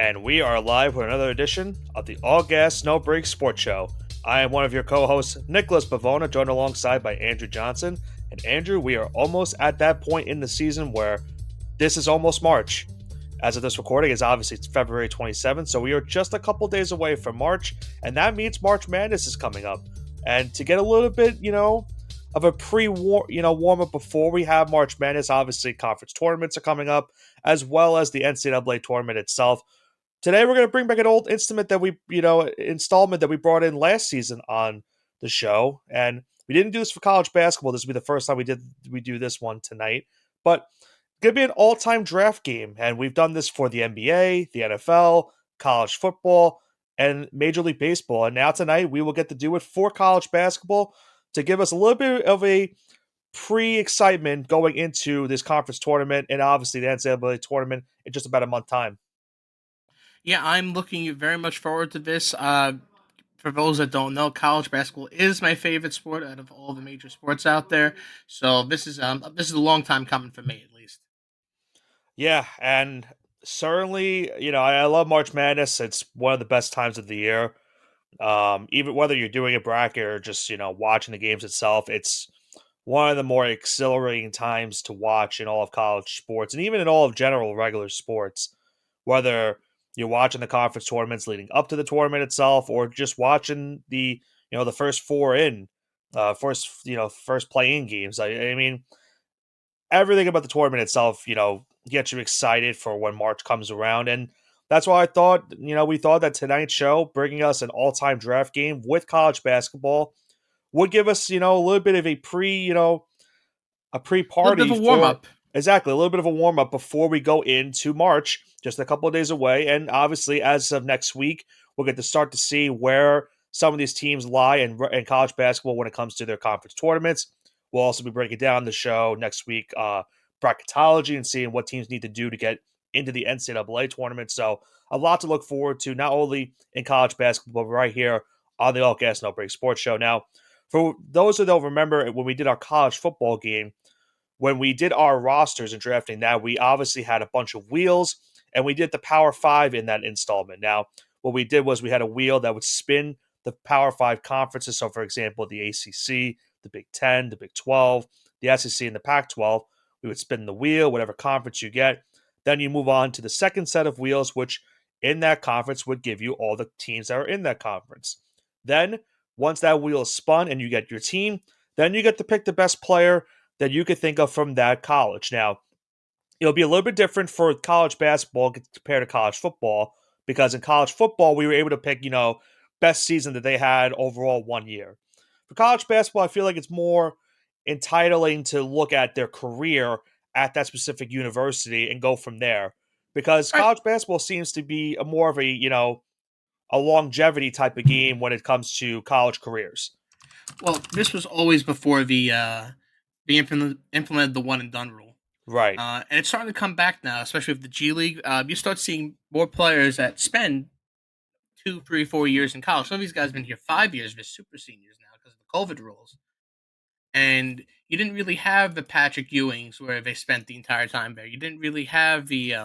And we are live with another edition of the All Gas No Break Sports Show. I am one of your co-hosts, Nicholas Pavona, joined alongside by Andrew Johnson. And Andrew, we are almost at that point in the season where this is almost March. As of this recording, is obviously it's February 27th, so we are just a couple days away from March, and that means March Madness is coming up. And to get a little bit, of a warm up before we have March Madness, obviously conference tournaments are coming up, as well as the NCAA tournament itself. Today we're going to bring back an old installment that we brought in last season on the show, and we didn't do this for college basketball. This will be the first time we do this one tonight, but it's going to be an all-time draft game, and we've done this for the NBA, the NFL, college football, and Major League Baseball. And now tonight we will get to do it for college basketball to give us a little bit of a pre-excitement going into this conference tournament and obviously the NCAA tournament in just about a month time. Yeah, I'm looking very much forward to this. For those that don't know, college basketball is my favorite sport out of all the major sports out there. So this is a long time coming for me, at least. Yeah, and certainly, I love March Madness. It's one of the best times of the year. Even whether you're doing a bracket or just, watching the games itself, it's one of the more exhilarating times to watch in all of college sports and even in all of general regular sports. Whether you're watching the conference tournaments leading up to the tournament itself or just watching the first four in, first play-in games. I mean, everything about the tournament itself, gets you excited for when March comes around. And that's why we thought that tonight's show, bringing us an all time draft game with college basketball, would give us, a little bit of a pre A little bit party of a warm for up. exactly a little bit of a warm up before we go into March, just a couple of days away. And obviously, as of next week, we'll get to start to see where some of these teams lie in college basketball when it comes to their conference tournaments. We'll also be breaking down the show next week, bracketology, and seeing what teams need to do to get into the NCAA tournament. So, a lot to look forward to, not only in college basketball, but right here on the All Gas No Break Sports Show. Now, for those who don't remember, when we did our college football game, when we did our rosters and drafting that, we obviously had a bunch of wheels, and we did the Power Five in that installment. Now, what we did was we had a wheel that would spin the Power Five conferences. So, for example, the ACC, the Big Ten, the Big 12, the SEC, and the Pac 12. We would spin the wheel, whatever conference you get. Then you move on to the second set of wheels, which in that conference would give you all the teams that are in that conference. Then, once that wheel is spun and you get your team, then you get to pick the best player that you could think of from that college. Now, it'll be a little bit different for college basketball compared to college football because in college football, we were able to pick, best season that they had overall one year. For college basketball, I feel like it's more entitling to look at their career at that specific university and go from there because Right. college basketball seems to be a more of a longevity type of game when it comes to college careers. Well, this was always before the implemented the one and done rule. Right. And it's starting to come back now, especially with the G League. You start seeing more players that spend 2, 3, 4 years in college. Some of these guys have been here 5 years. They're super seniors now because of the COVID rules. And you didn't really have the Patrick Ewings where they spent the entire time there. You didn't really have the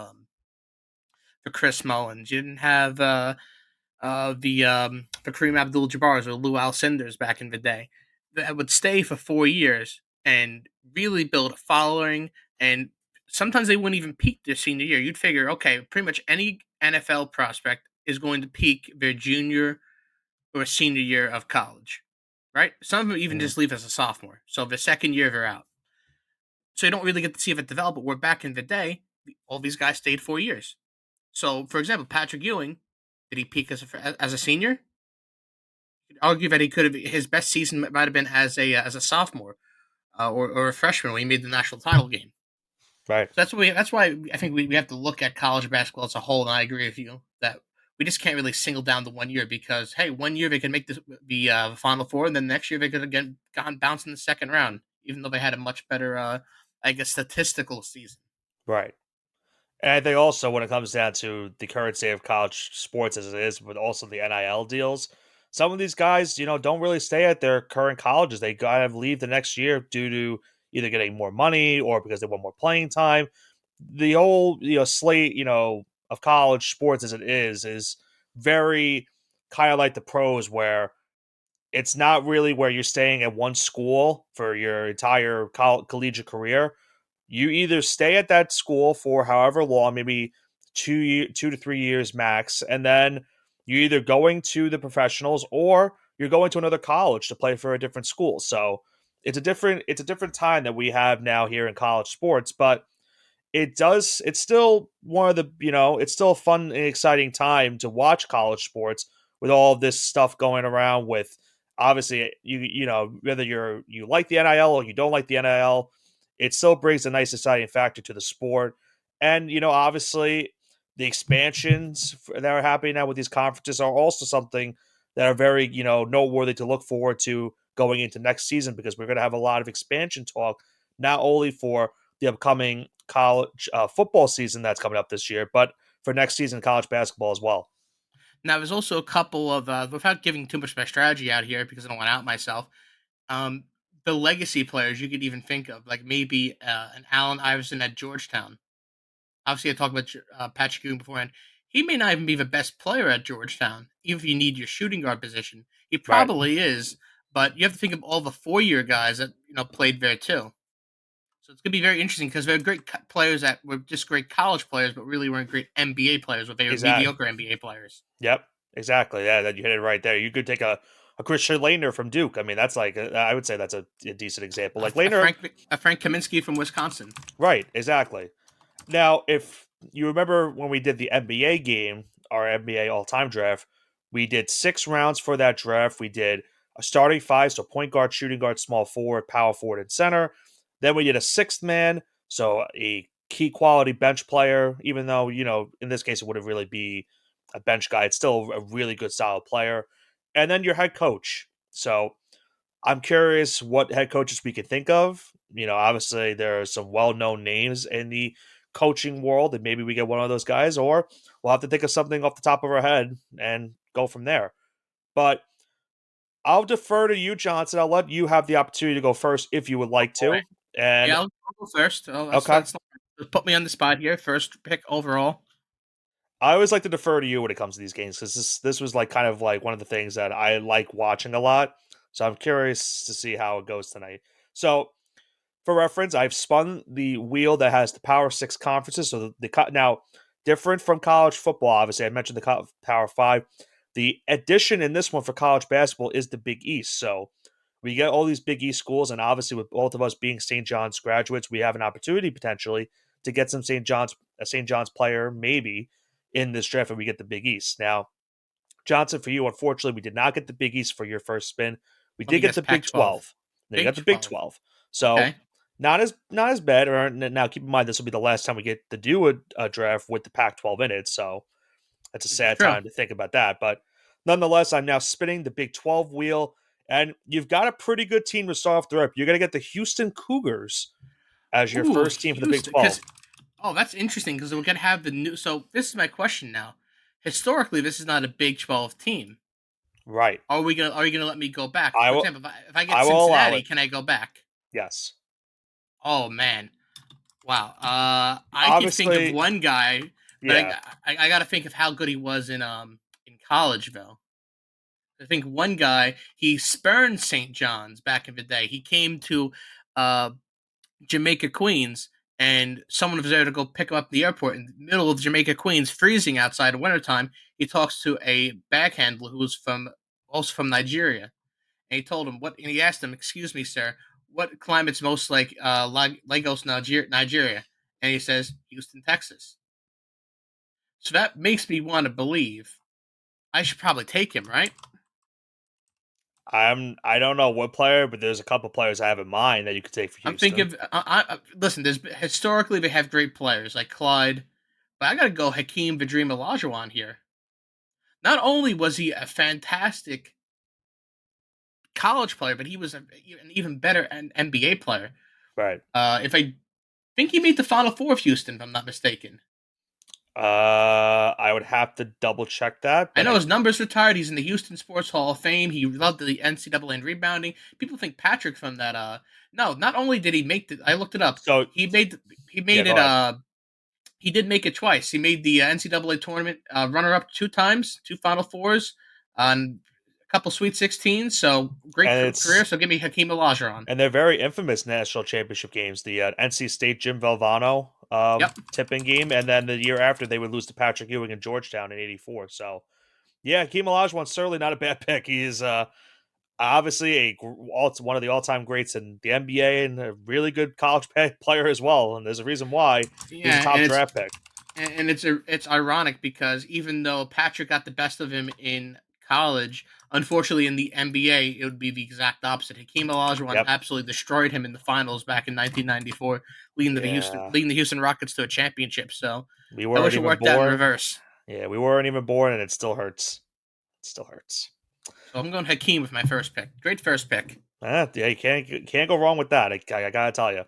Chris Mullins. You didn't have the Kareem Abdul-Jabbar's or Lou Alcindor's back in the day that would stay for 4 years and really build a following. And sometimes they wouldn't even peak their senior year. You'd figure, okay, pretty much any NFL prospect is going to peak their junior or senior year of college, right? Some of them even Mm, just leave as a sophomore. So the second year they're out. So you don't really get to see if it develop. But where back in the day, all these guys stayed 4 years. So, for example, Patrick Ewing, did he peak as a senior? You could argue that he could have his best season might have been as a sophomore or a freshman when he made the national title game. right. So that's why I think we have to look at college basketball as a whole. And I agree with you that we just can't really single down the one year because hey, one year they could make the Final Four, and then next year they could have gotten bounced in the second round, even though they had a much better, I guess, statistical season. Right. And I think also when it comes down to the current state of college sports as it is, but also the NIL deals, some of these guys, don't really stay at their current colleges. They gotta leave the next year due to either getting more money or because they want more playing time. The whole, slate, of college sports as it is very kind of like the pros, where it's not really where you're staying at one school for your entire collegiate career. You either stay at that school for however long, maybe 2 to 3 years max, and then you're either going to the professionals or you're going to another college to play for a different school. So it's a different time that we have now here in college sports, but it's still one of the it's still a fun and exciting time to watch college sports with all of this stuff going around. With obviously, whether you like the NIL or you don't like the NIL, it still brings a nice exciting factor to the sport. And obviously, the expansions that are happening now with these conferences are also something that are very noteworthy to look forward to going into next season, because we're going to have a lot of expansion talk, not only for the upcoming college football season that's coming up this year, but for next season, college basketball as well. Now, there's also a couple of, without giving too much of my strategy out here because I don't want to out myself, um, the legacy players you could even think of, like maybe an Allen Iverson at Georgetown. Obviously, I talked about Patrick Ewing beforehand. He may not even be the best player at Georgetown, even if you need your shooting guard position. He Right. probably is, but you have to think of all the 4 year guys that played there too. So it's going to be very interesting because they're great players that were just great college players, but really weren't great NBA players, but they were Exactly. mediocre NBA players. Yep. Exactly. Yeah, that you hit it right there. You could take a Christian Laettner from Duke. I mean, that's like I would say that's a decent example. Like Laettner, A Frank Kaminsky from Wisconsin. right? Exactly. Now, if you remember when we did the NBA game, our NBA all-time draft, we did 6 rounds for that draft. We did a starting five, so point guard, shooting guard, small forward, power forward, and center. Then we did a sixth man, so a key quality bench player, even though, in this case, it wouldn't really be a bench guy. It's still a really good, solid player. And then your head coach. So I'm curious what head coaches we can think of. Obviously, there are some well known names in the coaching world, and maybe we get one of those guys, or we'll have to think of something off the top of our head and go from there. But I'll defer to you, Johnson. I'll let you have the opportunity to go first if you would like Boy. to. And Yeah, I'll go first. Oh, okay, let's put me on the spot here. First pick overall. I always like to defer to you when it comes to these games, because this was like kind of like one of the things that I like watching a lot. So I'm curious to see how it goes tonight. So for reference, I've spun the wheel that has the Power Six conferences. So now different from college football. Obviously, I mentioned the Power Five. The addition in this one for college basketball is the Big East. So we get all these Big East schools, and obviously, with both of us being St. John's graduates, we have an opportunity potentially to get some St. John's player maybe in this draft, and we get the Big East. Now, Johnson, for you, unfortunately, we did not get the Big East for your first spin. We Let me did get guess, the Big Pac-12. 12. No, you Big got the Big 12. 12. So Okay. not as bad. Or now, keep in mind, this will be the last time we get to do a draft with the Pac-12 in it. So it's a This is sad true. time to think about that. But nonetheless, I'm now spinning the Big 12 wheel, and you've got a pretty good team to start off the rip. You're going to get the Houston Cougars as your Ooh, first team for the Big Houston. 12. Because that's interesting because we're gonna have the new. So this is my question now. Historically, this is not a Big 12 team. Right. Are you gonna let me go back? I For will. example, if I get I will allow Cincinnati, it. can I go back? Yes. Oh man, wow. I could think of Obviously, one guy, but yeah. I got to think of how good he was in college though. I think one guy he spurned St. John's back in the day. He came to uh, Jamaica, Queens, and someone was there to go pick him up at the airport in the middle of Jamaica, Queens, freezing outside in wintertime. He talks to a bag handler who's also from Nigeria, and he told him what, and he asked him, "Excuse me, sir, what climate's most like Lagos, Nigeria?" And he says, "Houston, Texas." So that makes me want to believe I should probably take him, right? I don't know what player, but there's a couple players I have in mind that you could take for I'm thinking Houston. of listen. There's historically they have great players like Clyde, but I gotta go Hakeem Vidrim Olajuwon here. Not only was he a fantastic college player, but he was an even better NBA player. Right. If I think he made the Final Four of Houston, if I'm not mistaken. I would have to double check that, I but know I his numbers retired. He's in the Houston Sports Hall of Fame. He loved the NCAA and rebounding. People think Patrick from that. No, not only did he make the. I looked it up. so He made yeah, it. go ahead. he did make it twice. He made the NCAA tournament runner-up 2 times, 2 Final Fours, and a couple Sweet 16s. So great And career. it's So give me Hakeem Olajuwon. and they're very infamous national championship games. The NC State Jim Valvano Yep. tipping game, and then the year after they would lose to Patrick Ewing in Georgetown in '84. So yeah, Hakeem Olajuwon's certainly not a bad pick. He is obviously one of the all-time greats in the NBA and a really good college player as well. And there's a reason why he was a Yeah, top draft pick. and it's ironic because even though Patrick got the best of him in college, unfortunately in the NBA it would be the exact opposite. Hakeem Olajuwon Yep. absolutely destroyed him in the finals back in 1994, Yeah. leading the Houston Rockets to a championship. So We I weren't wish it even worked out in born. reverse. Yeah, we weren't even born, and it still hurts. It still hurts. So I'm going Hakeem with my first pick. Great first pick. Yeah, you can't go wrong with that. I gotta tell you.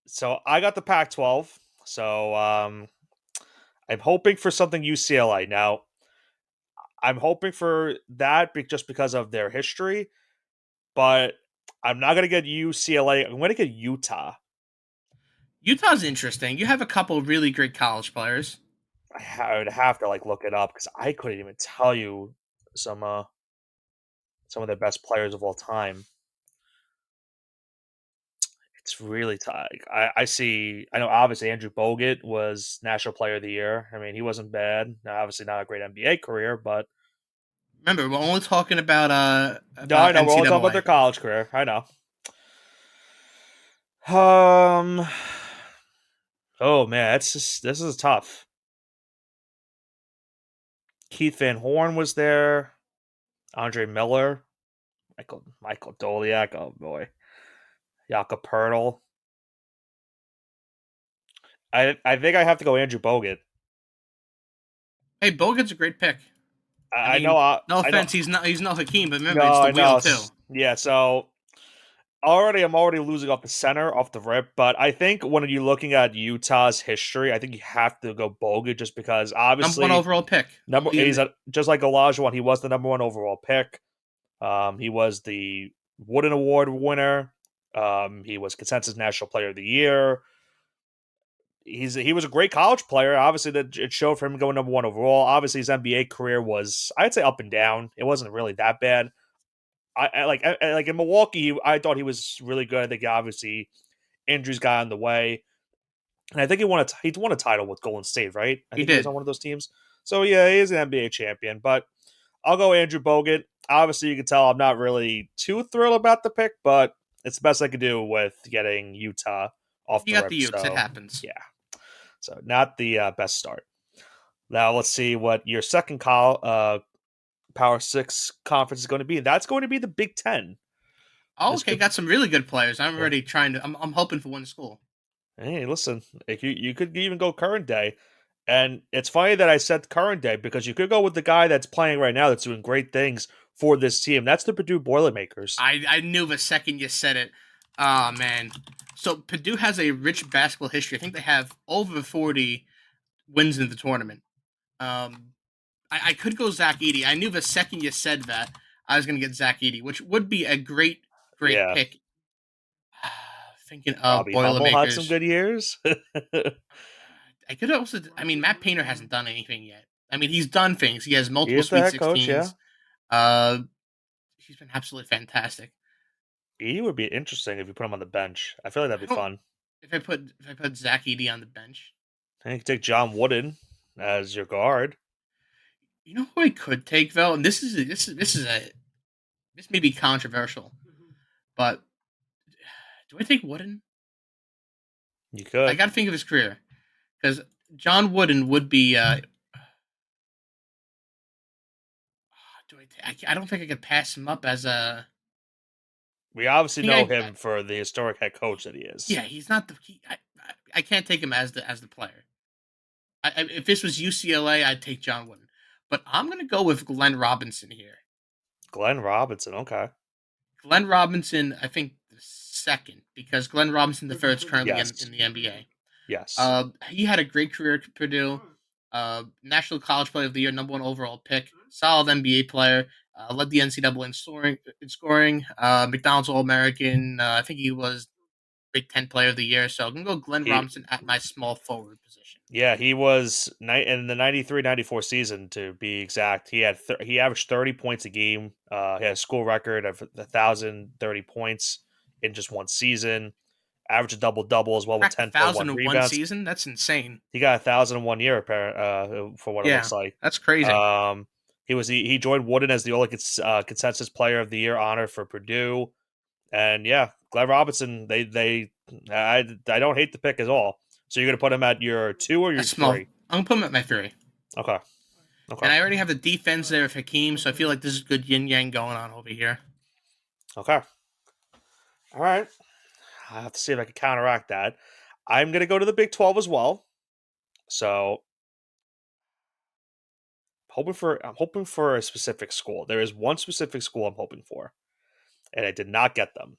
So I got the Pac-12. So I'm hoping for something UCLA. Now I'm hoping for that just because of their history, but I'm not gonna get UCLA. I'm gonna get Utah. Utah's interesting. You have a couple really great college players. I would have to like look it up because I couldn't even tell you some uh some of the best players of all time. It's really tight. I see. I know. Obviously, Andrew Bogut was National Player of the Year. I mean, he wasn't bad. Now, obviously, not a great NBA career, but Remember, we're only talking no, I about know. We're only talking about NCAA. their college career. I know. Um. Oh man, this is tough. Keith Van Horn was there. Andre Miller, Michael Doliak. Oh boy, Jakob Pertl. I think I have to go Andrew Bogut. Hey, Bogut's a great pick. I I know. mean, no I know. offense, he's no Hakeem, but remember, No, it's the I wheel know. too. Yeah. So I'm already losing off the center off the rip, but I think when you're looking at Utah's history, I think you have to go Bogut just because Number one obviously overall pick. he's just like Olajuwon, he was the number one overall pick. He was the Wooden Award winner. He was consensus National Player of the Year. He was a great college player. Obviously, that it showed for him going number one overall. Obviously, his NBA career was I'd say up and down. It wasn't really that bad. Like in Milwaukee, I thought he was really good. I think obviously injuries got in the way, and I think he won a title with Golden State, right? I He think he was on did. one of those teams. So yeah, he is an NBA champion. But I'll go Andrew Bogut. Obviously, you can tell I'm not really too thrilled about the pick, but it's the best I could do with getting Utah off You the got rip. the Utes. It So happens. yeah, so not the best start. Now let's see what your second Power Six conference is going to be. That's going to be the Big Ten. Oh, This okay, could got some really good players. I'm yeah. already trying to. I'm hoping for one school. Hey, listen, if you could even go current day, and it's funny that I said current day because you could go with the guy that's playing right now that's doing great things for this team. That's the Purdue Boilermakers. I knew the second you said it. Oh man. So Purdue has a rich basketball history. I think they have over 40 wins in the tournament. Um, I could go Zach Edey. I knew the second you said that I was going to get Zach Edey, which would be a great Yeah, pick. Thinking of Bobby Hummel had some Boilermakers. good years. I could also. I mean, Matt Painter hasn't done anything yet. I mean, he's done things. He has He multiple is the Sweet head coach. Yeah, 16s. Uh, he's been absolutely fantastic. he would be interesting if you put him on the bench. I feel like that'd I be don't. fun. If I put Zach Edey on the bench, And you could take John Wooden as your guard. you know who I could take though, and this may be controversial, but do I take Wooden? You I could. got to think of his career because John Wooden would be. I don't think I could pass him up as a. We I obviously think know him for the historic head coach that he is. yeah, he's not the. I can't take him as the player. If this was UCLA, I'd take John Wooden, but I'm gonna go with Glenn Robinson here. Glenn Robinson. Okay. Glenn Robinson, I think the second because Glenn Robinson the third is currently Yes. in the NBA. Yes. He had a great career at Purdue. National College Player of the Year, number one overall pick, solid NBA player. Led the NCAA in scoring. McDonald's All American. I think he was Big Ten Player of the Year. So I'm gonna go Glenn He Robinson at my small forward position. Yeah, he was in the 93-94 season to be exact. He averaged 30 points a game. He had a school record of 1,030 points in just one season. Averaged a double double as well with Cracked a 10.1 thousand in one rebounds. season. That's insane. He got 1,000 in 1 year, for what it Yeah, looks like. that's crazy. Um, he joined Wooden as the only consensus Player of the Year honor for Purdue, and yeah, Glenn Robinson. I don't hate the pick at all. So you're gonna put him at your 2 or A your small. 3? I'm gonna put him at my 3. Okay, okay, And I already have the defense there with Hakeem, so I feel like this is good yin yang going on over here. okay. All right. I have to see if I can counteract that. I'm gonna go to the Big 12 as well. So I'm hoping for a specific school. There is one specific school I'm hoping for, and I did not get them.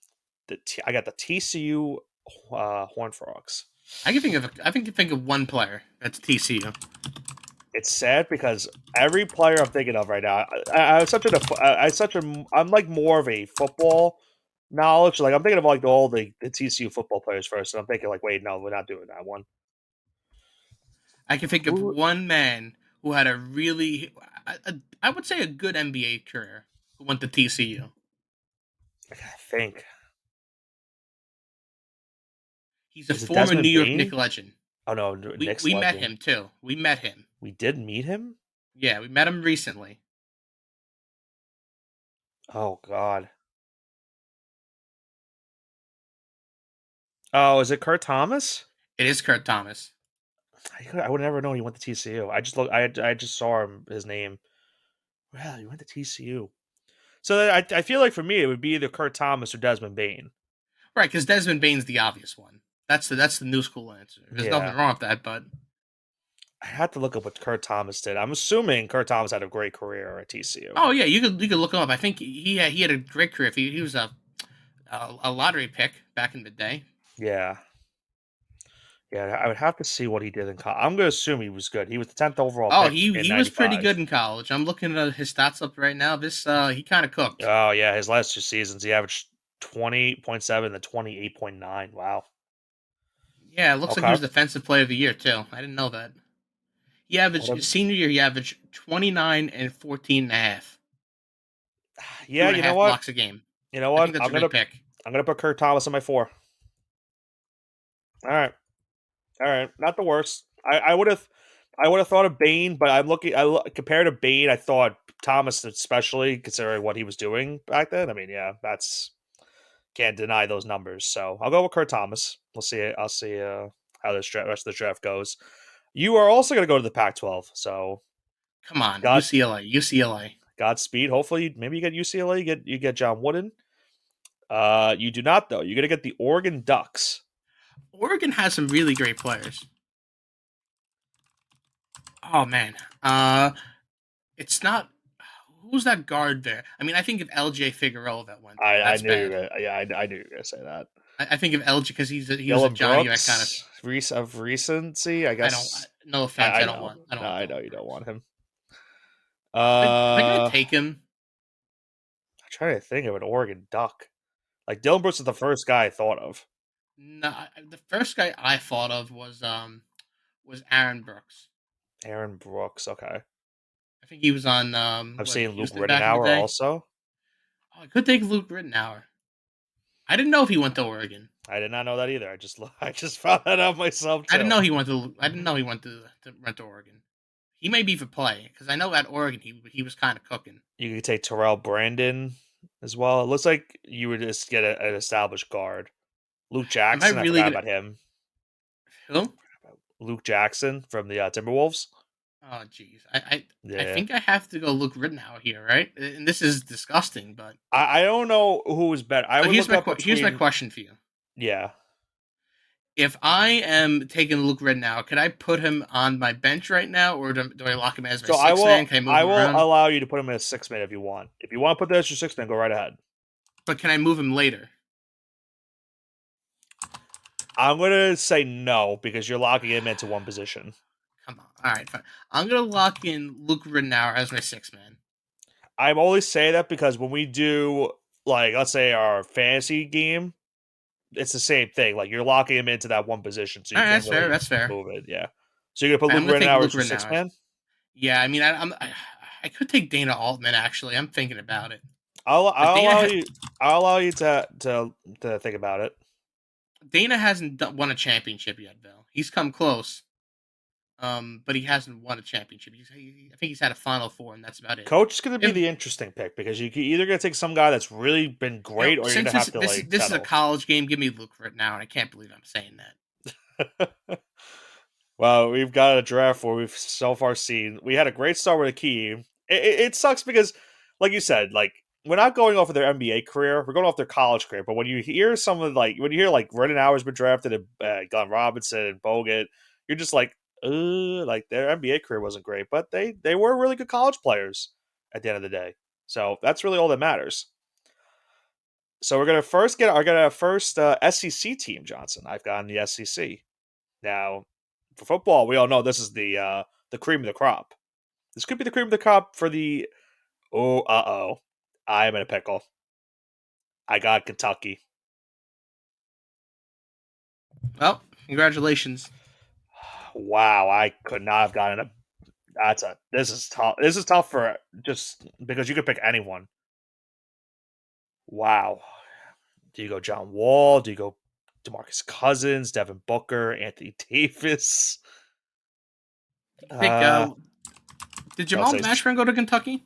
I got the TCU Horned Frogs. I can think of one player that's TCU. It's sad because every player I'm thinking of right now, I'm like more of a football knowledge. Like I'm thinking of like all the TCU football players first, and I'm thinking like, wait, no, we're not doing that one. I can think of Who one man who had a really, I would say, a good NBA career who went to TCU. I gotta think. He's a Is it former New Desmond York Knick Bain? legend. Oh no, We Knicks we met legend. him too. We met him. We did meet him. Yeah, we met him recently. Oh God. Oh, is it Kurt Thomas? It is Kurt Thomas. I would never known he went to TCU. I just saw his name. Well, he went to TCU. So I feel like for me it would be either Kurt Thomas or Desmond Bain. Right, because Desmond Bain's the obvious one. That's the new school answer. There's Yeah. nothing wrong with that, but I had to look up what Kurt Thomas did. I'm assuming Kurt Thomas had a great career at TCU. oh yeah, you could look him up. I think he had a great career. He was a lottery pick back in the day. Yeah. Yeah, I would have to see what he did in college. I'm going to assume he was good. He was the 10th overall Oh, pick he in he was pretty good 95. in college. I'm looking at his stats up right now. This he kind of cooked. Oh, yeah, his last 2 seasons, he averaged 20.7 to 28.9. Wow. Yeah, it looks like he Okay. was defensive player of the year too. I didn't know that. He What averaged a, his senior year. He averaged 29 and 14 and a half, two yeah, and a you know half what? blocks a game. You know I think what? that's a good pick. I'm gonna put Kurt Thomas in my 4. All right. All right. Not the worst. I would have thought of Bain, but compared to Bain, I thought Thomas, especially considering what he was doing back then. I mean, yeah, that's can't deny those numbers. So I'll go with Kurt Thomas. We'll see. I'll see how rest of the draft goes. You are also going to go to the Pac-12. So Come on, God, UCLA. Godspeed. Hopefully, maybe you get UCLA. You get John Wooden. You do not though. You're going to get the Oregon Ducks. Oregon has some really great players. Oh man, it's not. Who's that guard there? I mean, I think of LJ Figueroa that went there. I That's knew you were bad. gonna. Yeah, I knew you were gonna say that. I think of LJ because he was a Dylan Johnny that kind of. Brooks, of recency, I I don't. guess. No offense, I know. I don't No, want I know Dylan you don't Brooks. want him. Are they gonna I'm take him? trying to think of an Oregon Duck. Like Dylan Brooks is the first guy I thought of. No, the first guy I thought of was Aaron Brooks. Aaron Brooks. Okay, I think he was on I'm was it seeing Luke Houston back in the Rittenauer day? also. Oh, I could take Luke Rittenauer. I didn't know if he went to Oregon. I did not know that either. I just found that out myself I didn't too. know he went to. I didn't know he went to Oregon. He may be for play because I know at Oregon he was kind of cooking. You could take Terrell Brandon as well. It looks like you would just get an established guard. Luke Am I Jackson. I really forgot gonna about him. who? Luke Jackson from the Timberwolves. Oh jeez, I Yeah. think I have to go Luke Rittenauer here, right? And this is disgusting, but I don't know who was better. I so would look up here's my between. question for you. Yeah. If I am taking Luke Rittenauer, could I put him on my bench right now, or do I lock him as my So six man? Can I move I him will around? allow you to put him in a 6-man if you want. If you want to put the extra 6-man, go right ahead. But can I move him later? I'm gonna say no because you're locking him into one position. Come on. All right, fine. I'm gonna lock in Luke Rittenauer as my six man. I'm only saying that because when we do like let's say our fantasy game, it's the same thing. Like you're locking him into that one position, so All you right, can't that's fair. really That's fair. move it. Yeah. So you're gonna put All right, Luke I'm gonna take Rittenhour Luke as your six Rittenhour. man. Yeah, I mean, I could take Dana Altman. Actually, I'm thinking about it I'll because I'll allow you. I'll allow you to think about it. Dana hasn't won a championship yet, Bill. He's come close, but he hasn't won a championship. I think he's had a Final Four, and that's about it. Coach is going to be If the interesting pick because you either going to take some guy that's really been great, or you're going since to have to this is a settle. college game, give me Luke right now, and I can't believe I'm saying that. Well, we've got a draft where we've so far seen we had a great start with Akeem. It sucks because, like you said, like we're not going off of their NBA career, we're going off their college career. But when you hear someone like when you hear like Rittenhour's been drafted and Glenn Robinson and Bogut, you're just like their NBA career wasn't great, but they were really good college players at the end of the day. So that's really all that matters. So we're gonna first get our first SEC team, Johnson. I've got in the SEC. Now, for football, we all know this is the cream of the crop. This could be the cream of the crop for the I am in a pickle. I got Kentucky. Well, congratulations. Wow, I could not have gotten a this is tough. This is tough for just because you could pick anyone. Wow. Do you go John Wall? Do you go DeMarcus Cousins, Devin Booker, Anthony Davis? Pick. Uh, Did don't Jamal say. Mashburn go to Kentucky,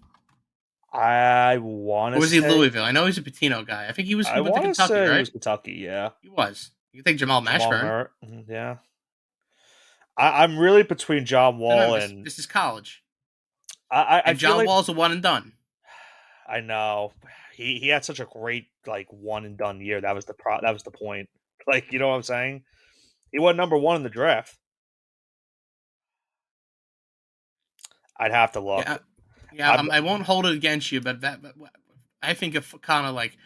I want or to was he say. Louisville? I know he's a Patino guy. I think he was. He I went to want to Kentucky, say he right? was Kentucky. Yeah, He was. You think Jamal Jamal Mashburn? Murray. Yeah, I'm really between John Wall Remember, and this is college, I and feel John like Wall's a one and done. I know he had such a great like one and done year. That was the point. Like you know what I'm saying? He went number one in the draft. I'd have to look. Yeah, yeah. I'm I won't hold it against you, but I think of kind of like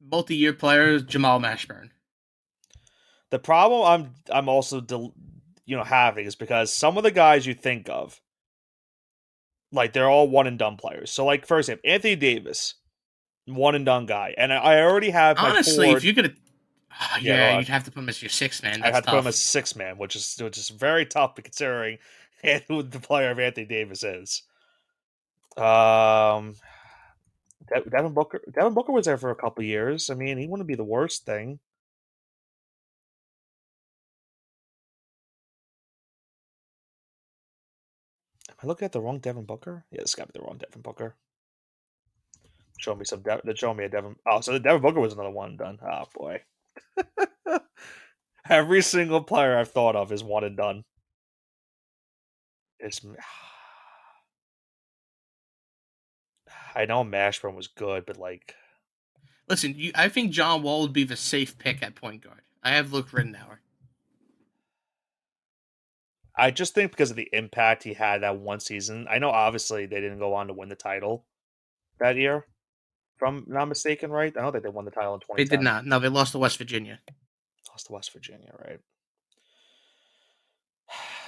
multi-year players, Jamal Mashburn. the problem I'm also having is because some of the guys you think of like they're all one and done players. So like for example, Anthony Davis, one and done guy, and I already have my Honestly, if board. you could, Yeah, go yeah, on. you'd have to put him as your six man. I'd That's have to put him as tough. six man, which is very tough considering who the player of Anthony Davis is. Um, Devin Booker was there for a couple years. I mean, he wouldn't be the worst thing. Am I looking at the wrong Devin Booker? Yeah, this got to be the wrong Devin Booker. Show me show me a Devin. Oh, so the Devin Booker was another one done. Oh boy, every single player I've thought of is one and done. It's I know Mashburn was good, but like Listen, I think John Wall would be the safe pick at point guard. I have Luke Rittenhour. I just think because of the impact he had that one season. I know obviously they didn't go on to win the title that year, if I'm not mistaken, right? I don't think they won the title in They did 2010. not. No, they lost to West Virginia. Lost to West Virginia, right?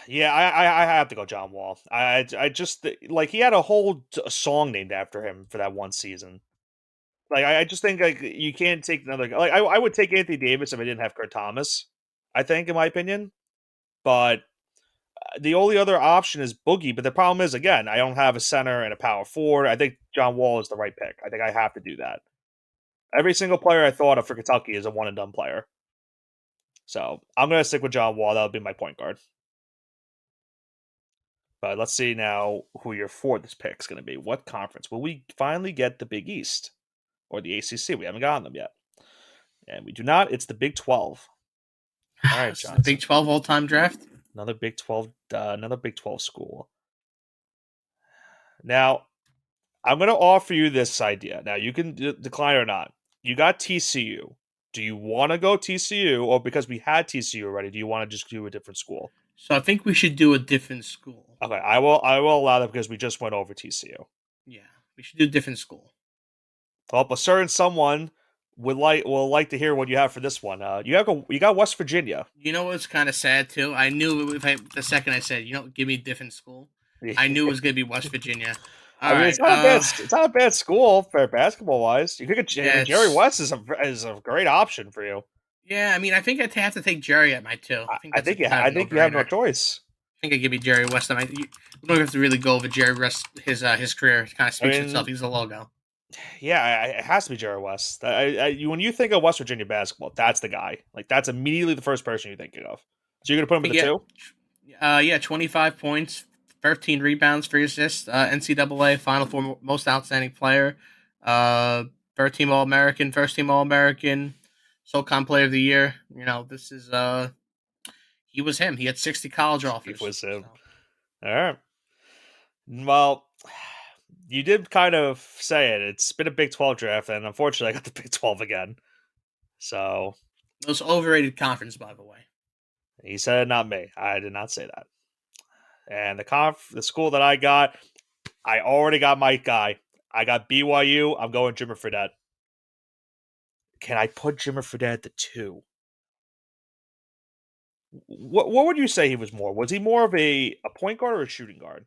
Yeah, I have to go John Wall. I just like he had a whole song named after him for that one season. Like I just think like you can't take another like I would take Anthony Davis if I didn't have Kurt Thomas. I think, in my opinion, but the only other option is Boogie. But the problem is, again, I don't have a center and a power forward. I think John Wall is the right pick. I think I have to do that. Every single player I thought of for Kentucky is a one and done player. So I'm going to stick with John Wall. That would be my point guard. But let's see now who your fourth pick is going to be. What conference? Will we finally get the Big East or the ACC? We haven't gotten them yet. And we do not. It's the Big 12. All right, This is the Johnson. Big 12 all-time draft. Another Big 12 school. Now, I'm going to offer you this idea. Now, you can decline or not. You got TCU. Do you want to go TCU, or because we had TCU already, do you want to just do a different school? So I think we should do a different school. Okay, I will allow that because we just went over TCU. Yeah, we should do a different school. Well, a certain someone will like to hear what you have for this one. You got West Virginia. You know what's kind of sad too? I knew the second I said, give me a different school, I knew it was going to be West Virginia. All I mean, right. it's not a bad school for basketball wise. You could get Yeah, Jerry West is a great option for you. Yeah, I mean, I think I'd have to take Jerry at my two. I think I that's a think kind I of a think you have no no-brainer. I choice. think I'd give you Jerry West. We don't have to really go over Jerry West. His career kind of I speaks for itself. mean, He's a logo. yeah, it has to be Jerry West. When you think of West Virginia basketball, that's the guy. Like that's immediately the first person you're thinking of. So you're gonna put him in the Yeah, two? 25 points, 13 rebounds, 3 assists. NCAA Final Four Most Outstanding Player. Uh, Third Team All American, First Team All American, SoCon Player of the Year. This is he was him. He had 60 college It offers. was So him. All right. Well, you did kind of say it. It's been a Big 12 draft, and unfortunately, I got the Big 12 again. So most overrated conference, by the way. he said it, not me. I did not say that. And the school that I already got my guy. I got BYU. I'm going Jimmer Fredette. Can I put Jimmer Fredette at the two? What would you say he was more? Was he more of a point guard or a shooting guard?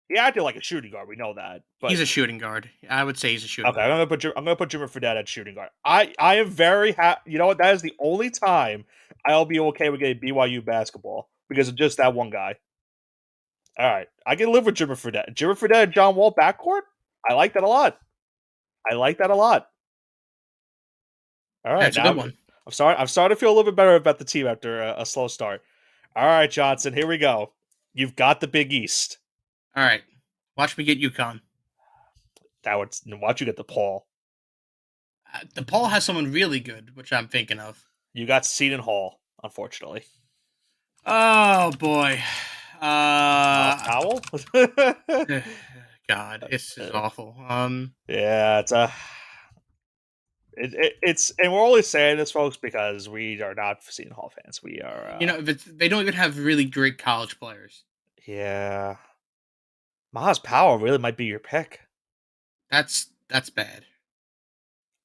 He acted like a shooting guard. We know that, He's but a shooting guard. I would say he's a shooting okay, guard. I'm gonna put Jimmer Fredette at shooting guard. I am very happy. You know what? That is the only time I'll be okay with getting BYU basketball because of just that one guy. All right, I can live with Jimmer Fredette. Jimmer Fredette and John Wall backcourt. I like that a lot. I like that a lot. All right, That's a now good one. I'm sorry. I'm starting to feel a little bit better about the team after a slow start. All right, Johnson, here we go. You've got the Big East. All right. Watch me get UConn. That would watch you get the Paul. DePaul has someone really good, which I'm thinking of. You got Seton Hall, unfortunately. Oh boy. Miles Uh Powell. God, this is awful. Yeah, it's and we're only saying this, folks, because we are not Seton Hall fans. We are, they don't even have really great college players. yeah. Miles Powell really might be your pick. That's bad.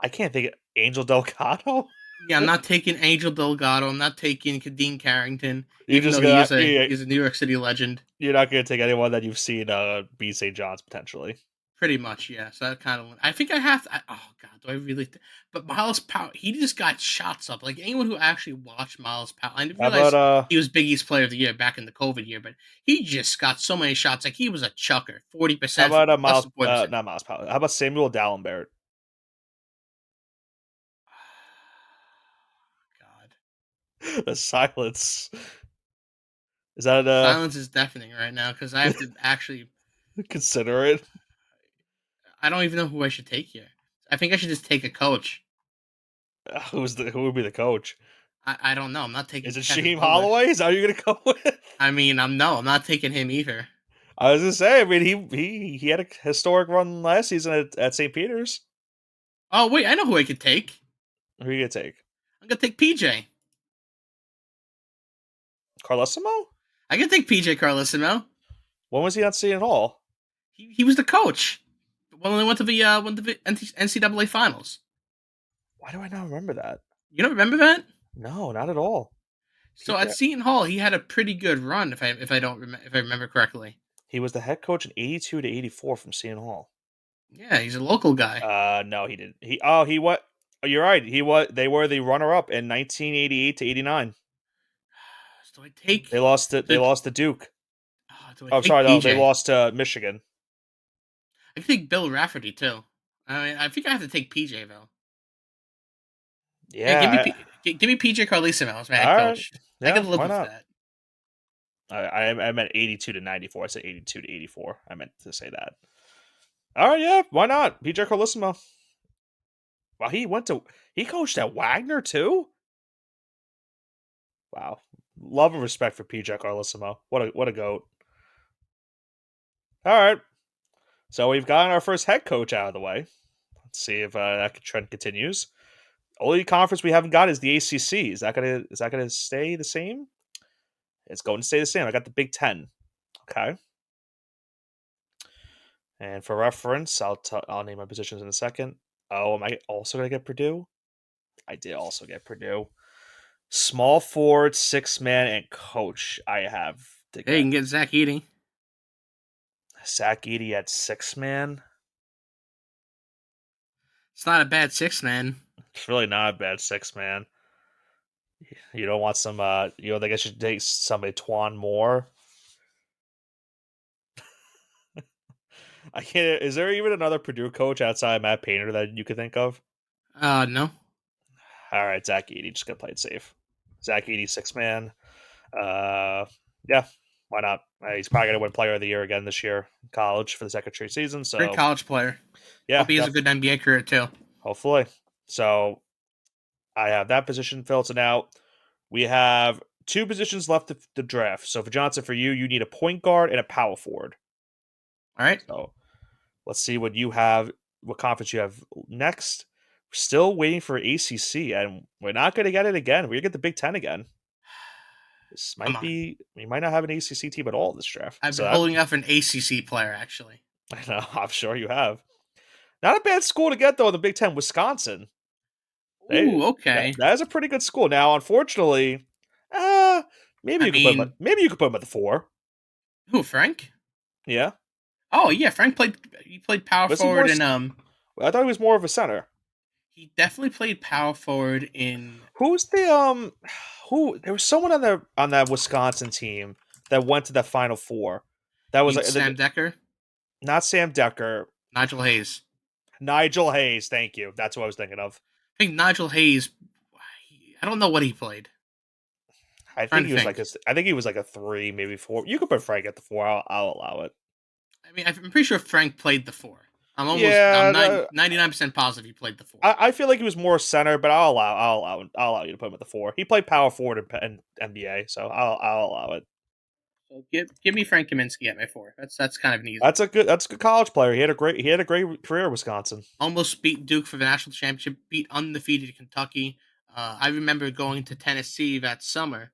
I can't think of Angel Delgado. Yeah, I'm not taking Angel Delgado. I'm not taking Kadeem Carrington, You're even just though he gonna is a he's a New York City legend. you're not gonna take anyone that you've seen beat St. John's potentially. Pretty much, yeah. So that kind of. I think I have to. Oh God, do I really? But Miles Powell, he just got shots up. Like anyone who actually watched Miles Powell, I didn't How about realize he was Big East Player of the Year back in the COVID year. But he just got so many shots. Like he was a chucker, 40%, less Miles than 40%. not Miles Powell. How about Samuel Dallenberg? God, The silence. Is that the silence is deafening right now because I have to actually. consider it? I don't even know who I should take here. I think I should just take a coach. Who would be the coach? I don't know. I'm not taking Is it Kevin Shaheem Lewis. Holloway? Is that who you're gonna go with? I mean, I'm not taking him either. I was gonna say. I mean, he had a historic run last season at St. Peter's. Oh wait, I know who I could take. Who are you gonna take? I'm gonna take PJ. Carlesimo? I can take PJ Carlesimo. When was he on Seton Hall? He was the coach when they went to the NCAA finals. Why do I not remember that? You don't remember that? No, not at all. So at PJ. Seton Hall, he had a pretty good run, if I remember correctly. He was the head coach in '82 to '84 from Seton Hall. Yeah, he's a local guy. No, he didn't. He what? Oh, you're right. He was. They were the runner up in 1988 to '89. So do I take? They lost to Duke. Do I Oh, I'm take sorry. No, they PJ? lost to Michigan. I can take Bill Rafferty too. I mean, I think I have to take PJ though. Yeah, Yeah. give me PJ Carlesimo as my head All right. coach. I Yeah. can live Why with not? that. I meant 82 to 94. I said 82 to 84. I meant to say that. All right. Yeah. Why not? PJ Carlissimo. Wow. He coached at Wagner too. Wow. Love and respect for PJ Carlissimo. What a goat. All right. So we've gotten our first head coach out of the way. Let's see if that trend continues. Only conference we haven't got is the ACC. Is that gonna stay the same? It's going to stay the same. I got the Big Ten. Okay. And for reference, I'll name my positions in a second. Oh, am I also gonna get Purdue? I did also get Purdue. Small forward, 6-man, and coach. I have to Hey, you get can get Zach Eating. Zach Edey at 6-man. It's not a bad 6 man. It's really not a bad 6-man. You don't want some. You don't think I should take somebody Twan Moore? I can't. Is there even another Purdue coach outside Matt Painter that you could think of? No. All right, Zach Edey, just gonna play it safe. Zach Edey, 6 man. Uh, yeah, why not? He's probably gonna win Player of the Year again this year in college for the second straight season. Great So college player. yeah, Hope he has a good NBA career too. hopefully. So I have that position filled. So now we have two positions left to the draft. So for Johnson, for you, you need a point guard and a power forward. All right. So let's see what you have, what conference you have next. We're still waiting for ACC, and we're not going to get it again. We're going to get the Big Ten again. This Come might on. be, we might not have an ACC team at all this draft. I've So been that, holding up an ACC player actually. I know, I'm sure you have. Not a bad school to get though in the Big Ten, Wisconsin. They Ooh, okay. that is a pretty good school. Now, unfortunately, uh, I mean, maybe you could put him at the 4. who, Frank? Yeah, Oh yeah, Frank played. He played power was he more? forward, and I thought he was more of a center. he definitely played power forward in Who's the who? There was someone on that Wisconsin team that went to that Final Four. That was like Sam Decker, not Sam Decker, Nigel Hayes. Nigel Hayes. Thank you. That's what I was thinking of. I think Nigel Hayes. I don't know what he played. I Trying think to he was like think. I think he was like a 3, maybe 4. You could put Frank at the 4. I'll allow it. I mean, I'm pretty sure Frank played the 4. I'm Yeah, 99% positive he played the 4. I feel like he was more center, but I'll allow you to put him at the 4. He played power forward in NBA, so I'll allow it. So give me Frank Kaminsky at my 4. That's kind of an easy That's one. a good college player. He had a great career at Wisconsin. Almost beat Duke for the national championship. Beat undefeated Kentucky. I remember going to Tennessee that summer,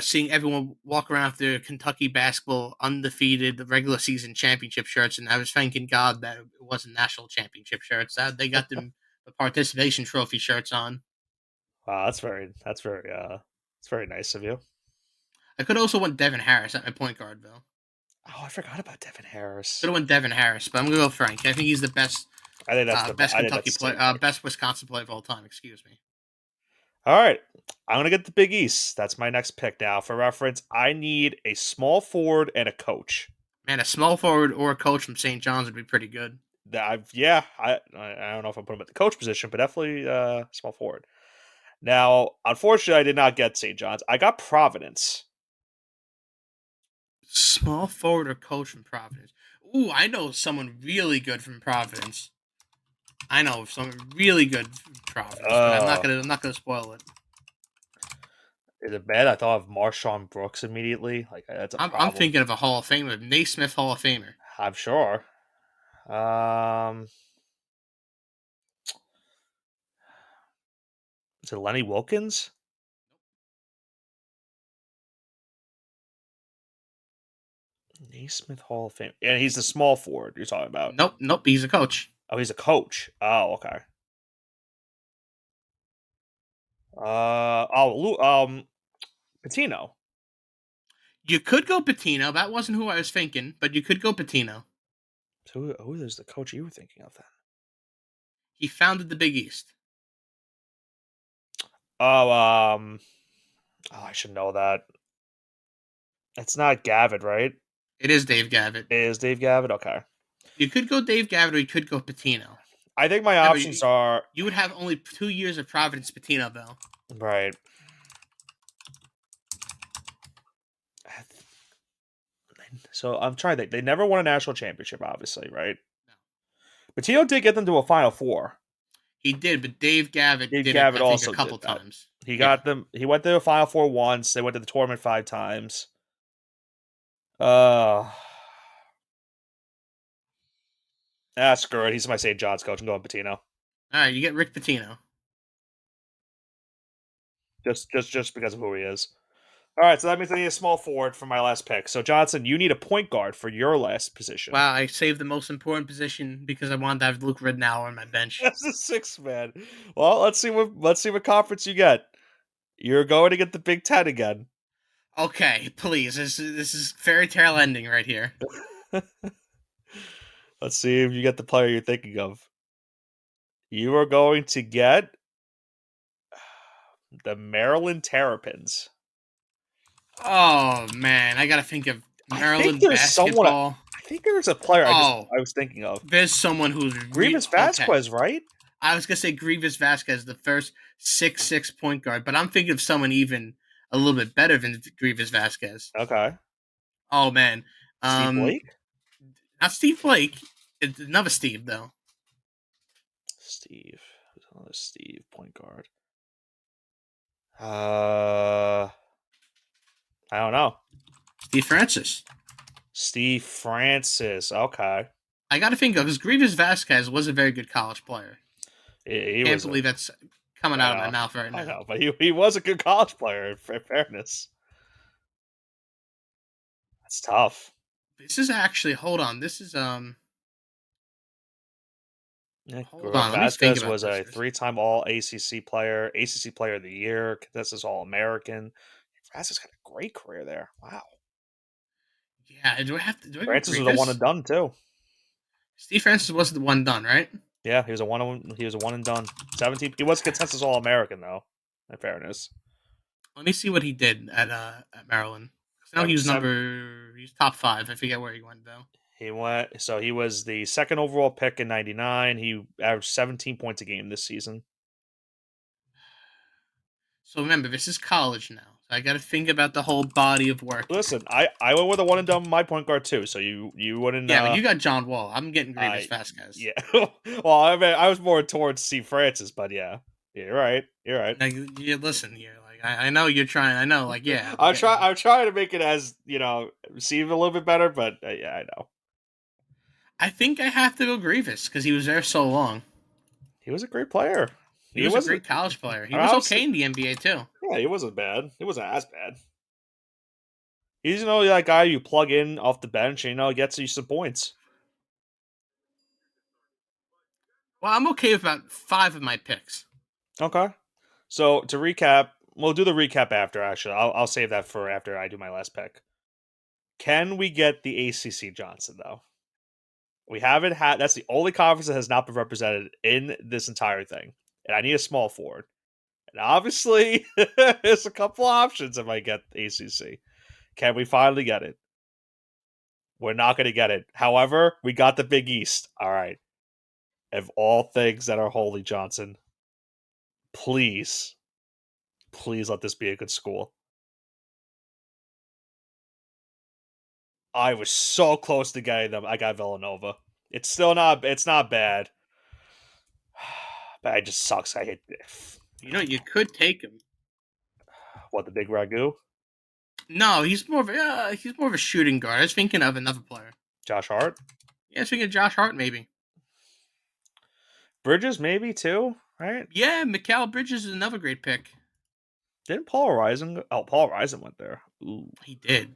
seeing everyone walk around with their Kentucky basketball undefeated regular season championship shirts, and I was thanking God that it wasn't national championship shirts. That they got them the participation trophy shirts on. Wow, that's very nice of you. I could also went Devin Harris at my point guard though. Oh, I forgot about Devin Could Harris. have went Devin Harris, but I'm gonna go Frank. I think he's the best, best I think that's Kentucky the player, safe pick. best Wisconsin player of all time. Excuse me. All right, I'm gonna get the Big East. That's my next pick now. For reference, I need a small forward and a coach. Man, a small forward or a coach from St. John's would be pretty good. I don't know if I'm putting him at the coach position, but definitely small forward. Now, unfortunately, I did not get St. John's. I got Providence. Small forward or coach from Providence. Ooh, I know someone really good from Providence. I know someone really good from Providence, but Uh, I'm not gonna spoil it. is it bad? I thought of Marshawn Brooks immediately. Like that's a I'm problem. thinking of a Hall of Famer, Naismith Hall of Famer. I'm sure. Um, is it Lenny Wilkins? Naismith Hall of Fame, and he's the small forward you're talking about. Nope, nope. He's a coach. Oh, he's a coach. Oh, okay. Patino. You could go Patino. That wasn't who I was thinking, but you could go Patino. So who is the coach you were thinking of then? He founded the Big East. Oh, I should know that. It's not Gavitt, right? It is Dave Gavitt. It is Dave Gavitt? Okay. You could go Dave Gavitt or you could go Patino. I think my Remember, options are you would have only 2 years of Providence Patino, though. right. So I'm trying to think. They never won a national championship, obviously, right? No. Patino did get them to a Final Four. He did, but Dave Gavitt Dave did it, Gavitt I think, a also did couple that. times. He Yeah. got them. He went to the Final Four once. They went to the tournament 5 times. Uh, screw it. He's my St. John's coach. I'm going Patino. All right, you get Rick Pitino. Just because of who he is. All right, so that means I need a small forward for my last pick. So Johnson, you need a point guard for your last position. Wow, I saved the most important position because I wanted to have Luke Ridnour on my bench. That's a 6 man. Well, let's see what conference you get. You're going to get the Big Ten again. Okay, please. This is fairy tale ending right here. Let's see if you get the player you're thinking of. You are going to get. The Maryland Terrapins. Oh man, I gotta think of I think Maryland there's someone. basketball. I think there's a player Oh, I was thinking of. there's someone who's Grievous okay. Vasquez, right? I was gonna say Grievous Vasquez, the first 6'6" point guard, but I'm thinking of someone even a little bit better than Grievous Vasquez. Okay. Oh man, Steve um, Blake. not Steve Blake. It's another Steve though. Steve. Who's another Steve point guard? I don't know. Steve Francis. Steve Francis. Okay. I got to think of because Grievous Vasquez was a very good college player. He Can't was a. believe that's coming I out of my know. mouth right I now. know, but he was a good college player. In fairness, that's tough. This is actually hold on. This is Yeah, hold Griffith on. Let me think Vasquez about was this. a three-time All ACC player, ACC Player of the Year, consensus All American. Vasquez had a great career there. Wow. Yeah, do I go Francis was a one Grievous? and done too. Steve Francis wasn't the one done, right? Yeah, he was a one and done. 17. He was consensus All American though. In fairness, Let me see what he did at Maryland. 'Cause I know he was he's top 5. I forget where he went though. he went. So he was the second overall pick in '99. He averaged 17 points a game this season. So remember, this is college now. So I got to think about the whole body of work here. Listen, I went with a one and done with my point guard too. So you wouldn't. Yeah, but you got John Wall. I'm getting Grievous I Vasquez. Yeah. Well, I mean, I was more towards Steve Francis, but yeah, you're right. You're right. Now, you listen here. Like I know you're trying. I know. Like yeah, I'm I'm getting. I'm trying to make it as seem a little bit better, but yeah, I know I think I have to go Grievous because he was there so long. he was a great player. He He was a wasn't. great college player. He I was was, okay in the NBA too. yeah, he wasn't bad. He wasn't as bad. He's that guy you plug in off the bench and gets you some points. Well, I'm okay with about 5 of my picks. Okay. So to recap, we'll do the recap after. Actually, I'll save that for after I do my last pick. Can we get the ACC Johnson though? We haven't had. That's the only conference that has not been represented in this entire thing, and I need a small forward. And obviously, there's a couple options if I get the ACC. Can we finally get it? We're not going to get it. However, we got the Big East. All right. Of all things that are holy, Johnson, please, please let this be a good school. I was so close to getting them. I got Villanova. It's still not. It's not bad, but it just sucks. I hate this. You could take him. What, the big ragu? No, he's more of a shooting guard. I was thinking of another player. Josh Hart? Yeah, I was thinking of Josh Hart maybe. Bridges, maybe too, right? Yeah, Mikal Bridges is another great pick. Didn't Paul Rising? Oh, Paul Rising went there. Ooh. He did.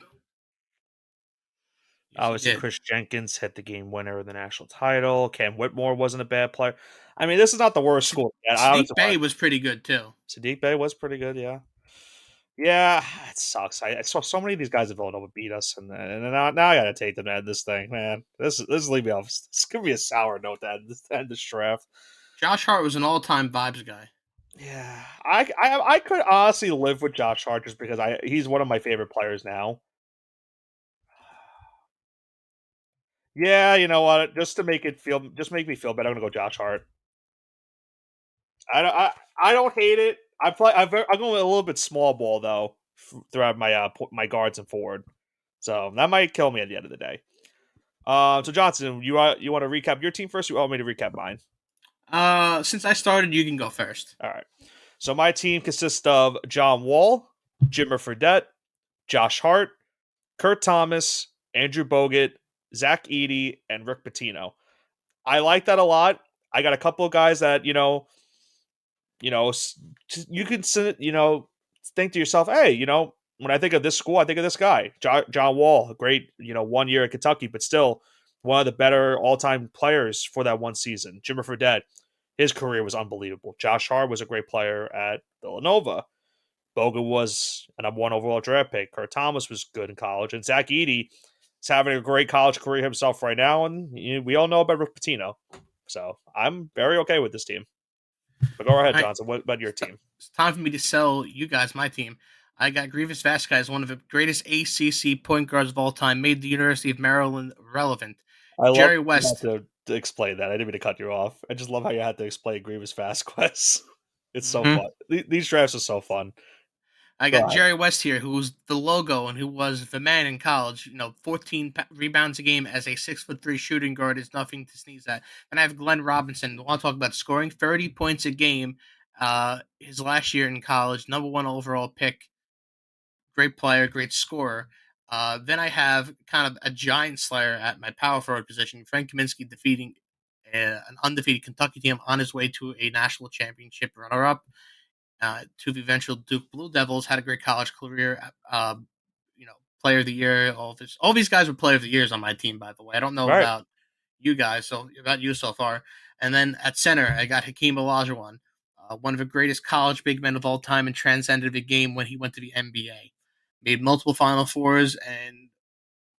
Yes, Obviously, he did. Chris Jenkins hit the game winner of the national title. Cam Whitmore wasn't a bad player. I mean, this is not the worst school. I Sadiq obviously Bey was pretty good too. Sadiq Bey was pretty good, yeah. Yeah, it sucks. I saw so many of these guys at Villanova beat us, and now I got to take them to end this thing, man. This is leave me off. This could be a sour note to end this draft. Josh Hart was an all-time vibes guy. Yeah, I could honestly live with Josh Hart just because he's one of my favorite players now. Yeah, you know what? Just make me feel better. I'm gonna go Josh Hart. I don't hate it. I'm going a little bit small ball though throughout my guards and forward, so that might kill me at the end of the day. So Johnson, you want to recap your team first? Or you want me to recap mine? Since I started, you can go first. All right. So my team consists of John Wall, Jimmer Fredette, Josh Hart, Kurt Thomas, Andrew Bogut, Zach Edey, and Rick Pitino. I like that a lot. I got a couple of guys that you can think to yourself, hey, when I think of this school, I think of this guy, John Wall, a great 1 year at Kentucky, but still one of the better all-time players for that one season. Jimmer Fredette, his career was unbelievable. Josh Hart was a great player at Villanova. Bogut was a number 1 overall draft pick. Kurt Thomas was good in college, and Zach Edey is having a great college career himself right now. And we all know about Rick Pitino, so I'm very okay with this team. But go ahead, All right, Johnson. What about your team? it's time for me to sell you guys my team. I got Grievous Vasquez, one of the greatest ACC point guards of all time, made the University of Maryland relevant. I love Jerry you had West. to explain that. I didn't mean to cut you off. I just love how you had to explain Grievous Vasquez. It's so Mhm. fun. These drafts are so fun. I Go got ahead. Jerry West here, who was the logo and who was the man in college. 14 rebounds a game as a 6'3" shooting guard is nothing to sneeze at. And I have Glenn Robinson. I want to talk about scoring 30 points a game. His last year in college, number one overall pick, great player, great scorer. Then I have kind of a giant slayer at my power forward position, Frank Kaminsky defeating an undefeated Kentucky team on his way to a national championship runner-up to the eventual Duke Blue Devils. Had a great college career. Player of the year. All these guys were player of the years on my team. By the way, I don't know All right. about you guys, so about you so far. And then at center, I got Hakeem Olajuwon, one of the greatest college big men of all time, and transcended the game when he went to the NBA. Made multiple Final Fours and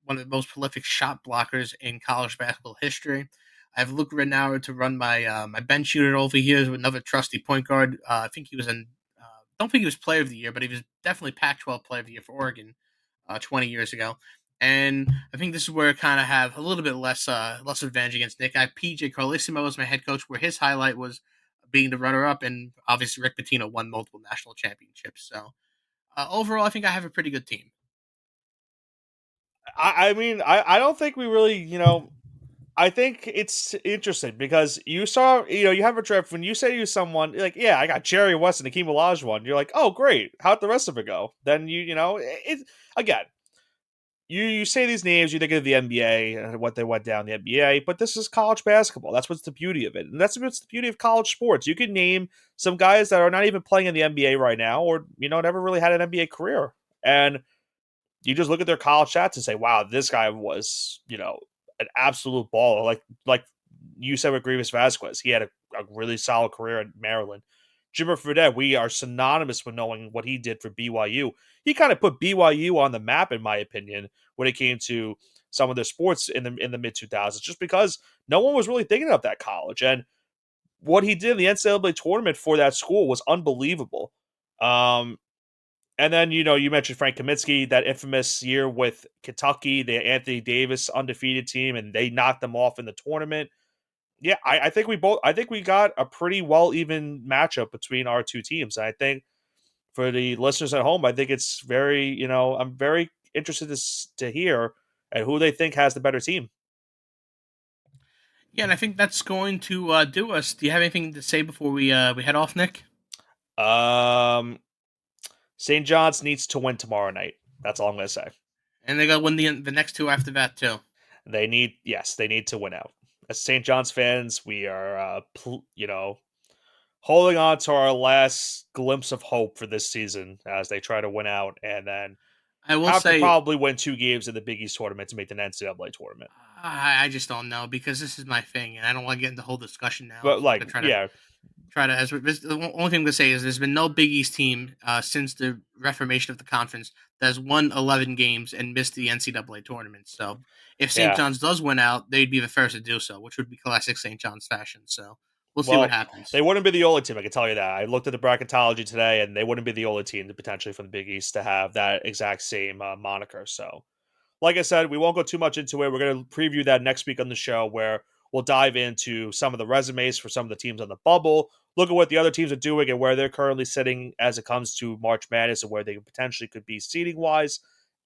one of the most prolific shot blockers in college basketball history. I have Luke Renauer to run my bench unit over here with another trusty point guard. I think he was in. Don't think he was Player of the Year, but he was definitely Pac-12 Player of the Year for Oregon 20 years ago. And I think this is where I kind of have a little bit less advantage against Nick. I have PJ Carlissimo as my head coach, where his highlight was being the runner-up, and obviously Rick Pitino won multiple national championships. So overall, I think I have a pretty good team. I mean, I don't think we really, I think it's interesting because you saw, you have a draft when you say to someone like, yeah, I got Jerry West and Hakeem Olajuwon. You're like, oh, great. How'd the rest of it go? Then it again. You say these names, you think of the NBA and what they went down the NBA, but this is college basketball. That's what's the beauty of it, and that's what's the beauty of college sports. You can name some guys that are not even playing in the NBA right now, or never really had an NBA career, and you just look at their college stats and say, "Wow, this guy was an absolute baller." Like you said with Grievous Vasquez, he had a really solid career in Maryland. Jimmer Fredette, we are synonymous with knowing what he did for BYU. He kind of put BYU on the map, in my opinion, when it came to some of the sports in the mid 2000s, just because no one was really thinking of that college. And what he did in the NCAA tournament for that school was unbelievable. Um, and then, you mentioned Frank Kaminsky, that infamous year with Kentucky, the Anthony Davis undefeated team, and they knocked them off in the tournament. Yeah, I think we got a pretty well even matchup between our two teams. And I think for the listeners at home, I think it's very, I'm very interested to hear and who they think has the better team. Yeah, and I think that's going to do us. Do you have anything to say before we head off, Nick? Um, St. John's needs to win tomorrow night. That's all I'm going to say. And they got to win the next two after that too. They need to win out. As St. John's fans, we are, holding on to our last glimpse of hope for this season as they try to win out and then I will have to say probably win 2 games in the Big East tournament to make the NCAA tournament. I just don't know because this is my thing, and I don't want to get into the whole discussion now. But I'm like, gonna try to yeah, try to. The only thing I'm gonna say is there's been no Big East team since the reformation of the conference that has won 11 games and missed the NCAA tournament. So if St. yeah. John's does win out, they'd be the first to do so, which would be classic St. John's fashion. So we'll see what Well, happens. they wouldn't be the only team. I can tell you that. I looked at the bracketology today, and they wouldn't be the only team to potentially from the Big East to have that exact same moniker. So like I said, we won't go too much into it. We're going to preview that next week on the show where we'll dive into some of the resumes for some of the teams on the bubble, look at what the other teams are doing and where they're currently sitting as it comes to March Madness and where they potentially could be seeding wise,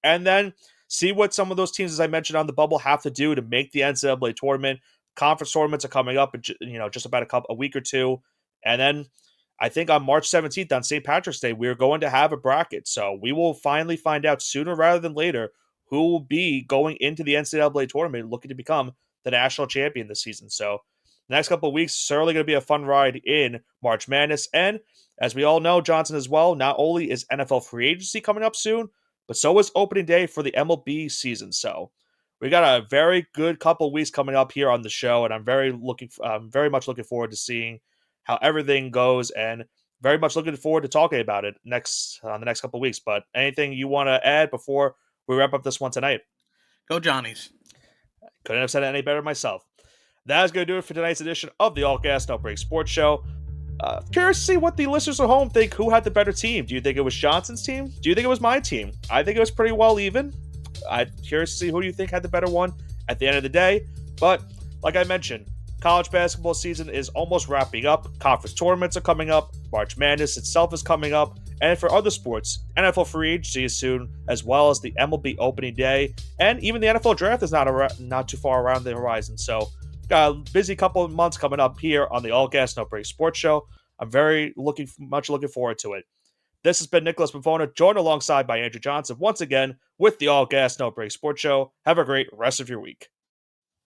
and then see what some of those teams, as I mentioned on the bubble, have to do to make the NCAA tournament. Conference tournaments are coming up in just about a week or two, and then I think on March 17th on St. Patrick's Day we're going to have a bracket. So we will finally find out sooner rather than later who will be going into the NCAA tournament looking to become the national champion this season. So the next couple of weeks certainly going to be a fun ride in March Madness. And as we all know, Johnson as well, not only is NFL free agency coming up soon, but so is opening day for the MLB season. So we got a very good couple of weeks coming up here on the show, and I'm very much looking forward to seeing how everything goes, and very much looking forward to talking about it next on the next couple of weeks. But anything you want to add before we wrap up this one tonight? Go Johnnies. Couldn't have said it any better myself. That is going to do it for tonight's edition of the All Gas No Break Sports Show. Curious to see what the listeners at home think. Who had the better team? Do you think it was Johnson's team? Do you think it was my team? I think it was pretty well even. I'm curious to see who you think had the better one at the end of the day. But like I mentioned, college basketball season is almost wrapping up. Conference tournaments are coming up. March Madness itself is coming up. And for other sports, NFL free agency is soon, as well as the MLB opening day. And even the NFL draft is not too far around the horizon. So got a busy couple of months coming up here on the All Gas No Break Sports Show. I'm very much looking forward to it. This has been Nicholas Pavona, joined alongside by Andrew Johnson once again with the All Gas No Break Sports Show. Have a great rest of your week.